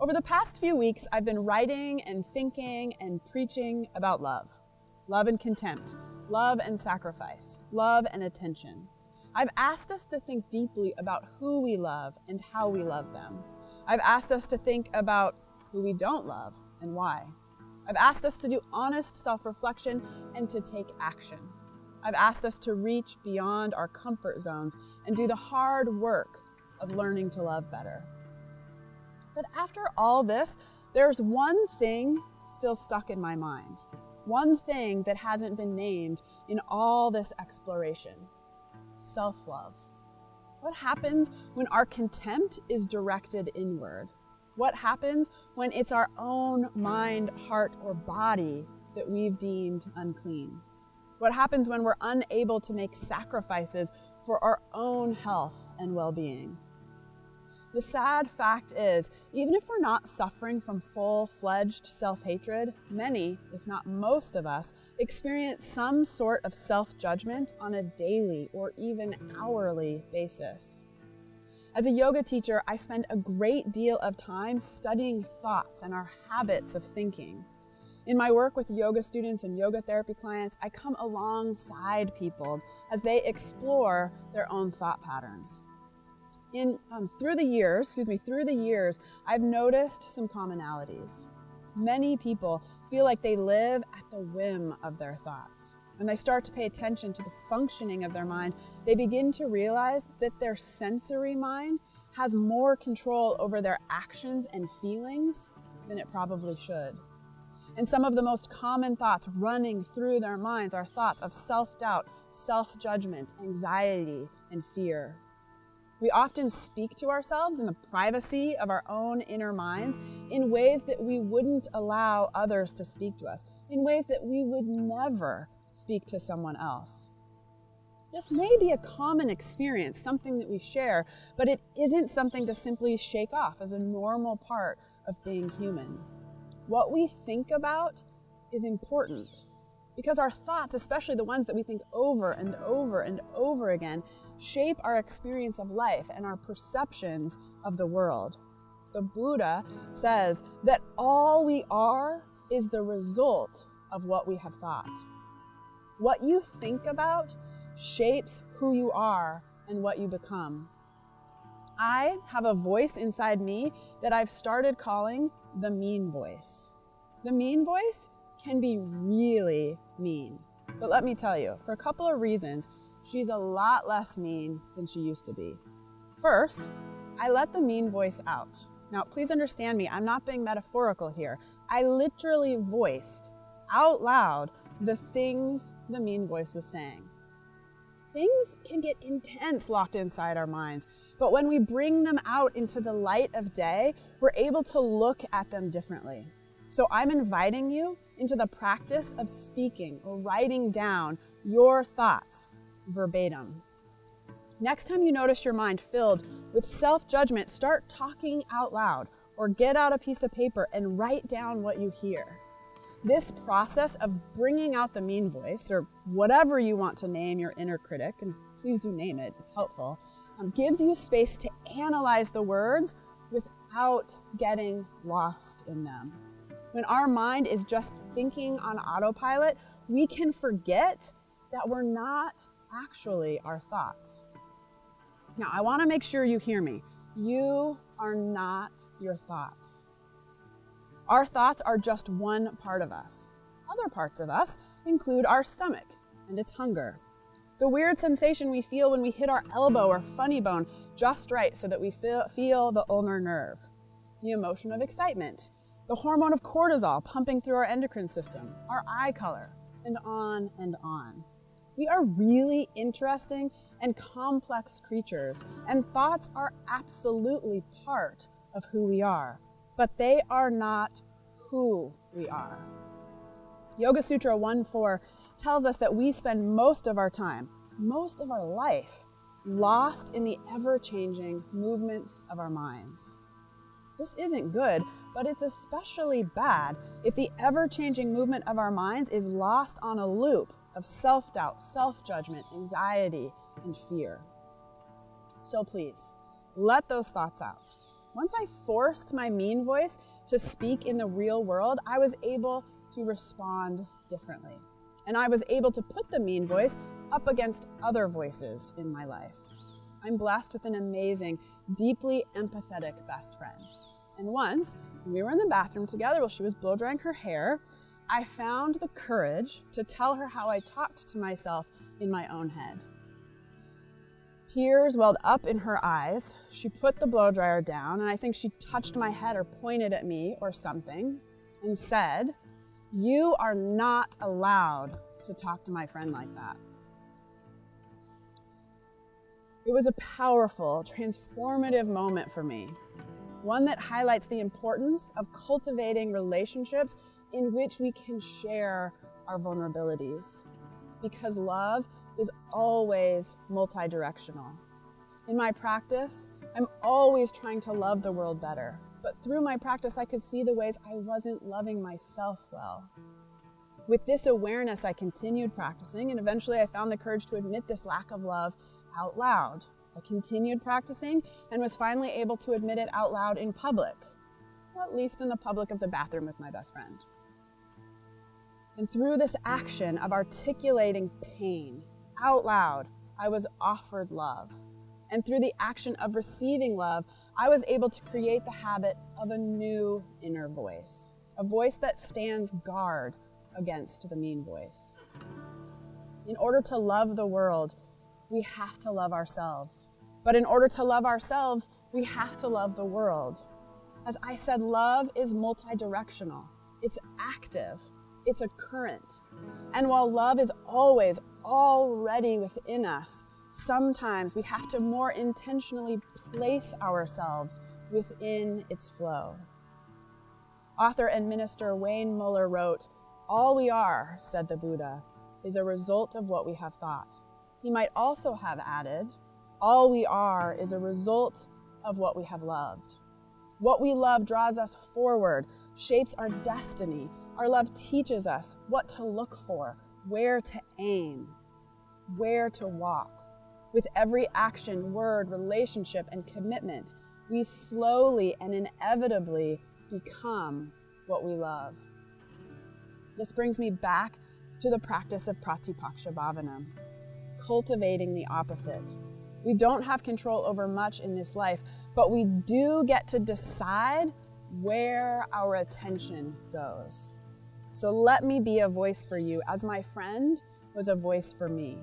Over the past few weeks, I've been writing and thinking and preaching about love. Love and contempt, love and sacrifice, love and attention. I've asked us to think deeply about who we love and how we love them. I've asked us to think about who we don't love and why. I've asked us to do honest self-reflection and to take action. I've asked us to reach beyond our comfort zones and do the hard work of learning to love better. But after all this, there's one thing still stuck in my mind. One thing that hasn't been named in all this exploration: self-love. What happens when our contempt is directed inward? What happens when it's our own mind, heart, or body that we've deemed unclean? What happens when we're unable to make sacrifices for our own health and well-being? The sad fact is, even if we're not suffering from full-fledged self-hatred, many, if not most of us, experience some sort of self-judgment on a daily or even hourly basis. As a yoga teacher, I spend a great deal of time studying thoughts and our habits of thinking. In my work with yoga students and yoga therapy clients, I come alongside people as they explore their own thought patterns. Through the years, I've noticed some commonalities. Many people feel like they live at the whim of their thoughts. When they start to pay attention to the functioning of their mind, they begin to realize that their sensory mind has more control over their actions and feelings than it probably should. And some of the most common thoughts running through their minds are thoughts of self-doubt, self-judgment, anxiety, and fear. We often speak to ourselves in the privacy of our own inner minds in ways that we wouldn't allow others to speak to us, in ways that we would never speak to someone else. This may be a common experience, something that we share, but it isn't something to simply shake off as a normal part of being human. What we think about is important, because our thoughts, especially the ones that we think over and over and over again, shape our experience of life and our perceptions of the world. The Buddha says that all we are is the result of what we have thought. What you think about shapes who you are and what you become. I have a voice inside me that I've started calling the mean voice. The mean voice can be really mean. But let me tell you, for a couple of reasons, she's a lot less mean than she used to be. First, I let the mean voice out. Now, please understand me, I'm not being metaphorical here. I literally voiced out loud the things the mean voice was saying. Things can get intense locked inside our minds, but when we bring them out into the light of day, we're able to look at them differently. So I'm inviting you into the practice of speaking or writing down your thoughts verbatim. Next time you notice your mind filled with self-judgment, start talking out loud or get out a piece of paper and write down what you hear. This process of bringing out the mean voice, or whatever you want to name your inner critic, and please do name it, it's helpful, gives you space to analyze the words without getting lost in them. When our mind is just thinking on autopilot, we can forget that we're not actually our thoughts. Now, I want to make sure you hear me. You are not your thoughts. Our thoughts are just one part of us. Other parts of us include our stomach and its hunger. The weird sensation we feel when we hit our elbow or funny bone just right so that we feel the ulnar nerve. The emotion of excitement. The hormone of cortisol pumping through our endocrine system. Our eye color. And on and on. We are really interesting and complex creatures, and thoughts are absolutely part of who we are, but they are not who we are. Yoga Sutra 1.4 tells us that we spend most of our time, most of our life, lost in the ever-changing movements of our minds. This isn't good, but it's especially bad if the ever-changing movement of our minds is lost on a loop of self-doubt, self-judgment, anxiety, and fear. So please, let those thoughts out. Once I forced my mean voice to speak in the real world, I was able to respond differently. And I was able to put the mean voice up against other voices in my life. I'm blessed with an amazing, deeply empathetic best friend. And once, when we were in the bathroom together while she was blow drying her hair, I found the courage to tell her how I talked to myself in my own head. Tears welled up in her eyes. She put the blow dryer down, and I think she touched my head or pointed at me or something and said, "You are not allowed to talk to my friend like that." It was a powerful, transformative moment for me, one that highlights the importance of cultivating relationships in which we can share our vulnerabilities, because love is always multi-directional. In my practice, I'm always trying to love the world better, but through my practice, I could see the ways I wasn't loving myself well. With this awareness, I continued practicing, and eventually I found the courage to admit this lack of love out loud. I continued practicing and was finally able to admit it out loud in public, at least in the public of the bathroom with my best friend. And through this action of articulating pain out loud, I was offered love. And through the action of receiving love, I was able to create the habit of a new inner voice, a voice that stands guard against the mean voice. In order to love the world, we have to love ourselves. But in order to love ourselves, we have to love the world. As I said, love is multi-directional. It's active. It's a current. And while love is always already within us, sometimes we have to more intentionally place ourselves within its flow. Author and minister Wayne Muller wrote, "All we are," said the Buddha, "is a result of what we have thought." He might also have added, "All we are is a result of what we have loved." What we love draws us forward, shapes our destiny. Our love teaches us what to look for, where to aim, where to walk. With every action, word, relationship, and commitment, we slowly and inevitably become what we love. This brings me back to the practice of Pratipakshabhavana, cultivating the opposite. We don't have control over much in this life, but we do get to decide where our attention goes. So let me be a voice for you as my friend was a voice for me.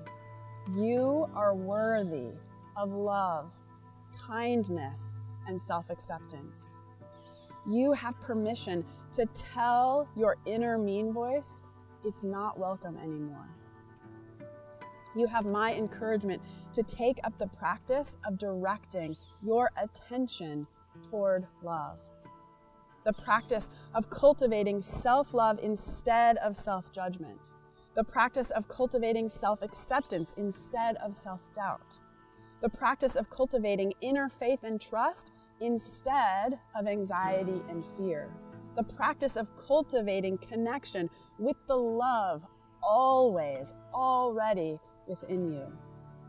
You are worthy of love, kindness, and self-acceptance. You have permission to tell your inner mean voice it's not welcome anymore. You have my encouragement to take up the practice of directing your attention toward love. The practice of cultivating self-love instead of self-judgment. The practice of cultivating self-acceptance instead of self-doubt. The practice of cultivating inner faith and trust instead of anxiety and fear. The practice of cultivating connection with the love always, already within you.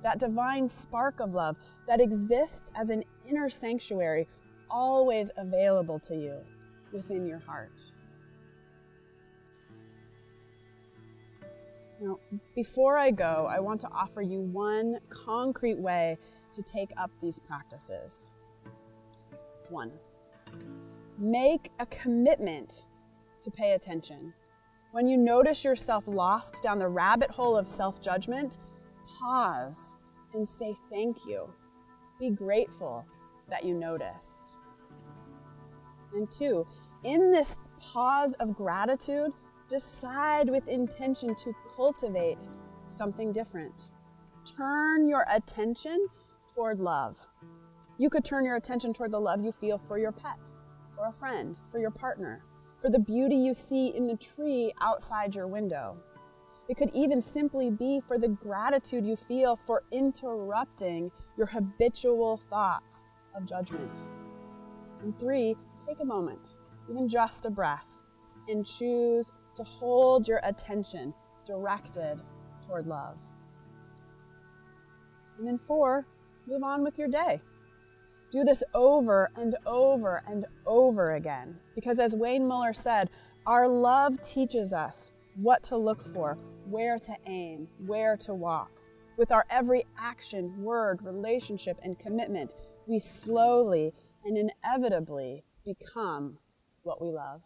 That divine spark of love that exists as an inner sanctuary, always available to you within your heart. Now, before I go, I want to offer you one concrete way to take up these practices. 1, make a commitment to pay attention. When you notice yourself lost down the rabbit hole of self-judgment, pause and say thank you. Be grateful that you noticed. And 2, in this pause of gratitude, decide with intention to cultivate something different. Turn your attention toward love. You could turn your attention toward the love you feel for your pet, for a friend, for your partner, for the beauty you see in the tree outside your window. It could even simply be for the gratitude you feel for interrupting your habitual thoughts of judgment. And 3, take a moment, even just a breath, and choose to hold your attention directed toward love. And then 4, move on with your day. Do this over and over and over again. Because as Wayne Muller said, our love teaches us what to look for, where to aim, where to walk. With our every action, word, relationship, and commitment, we slowly and inevitably become what we love.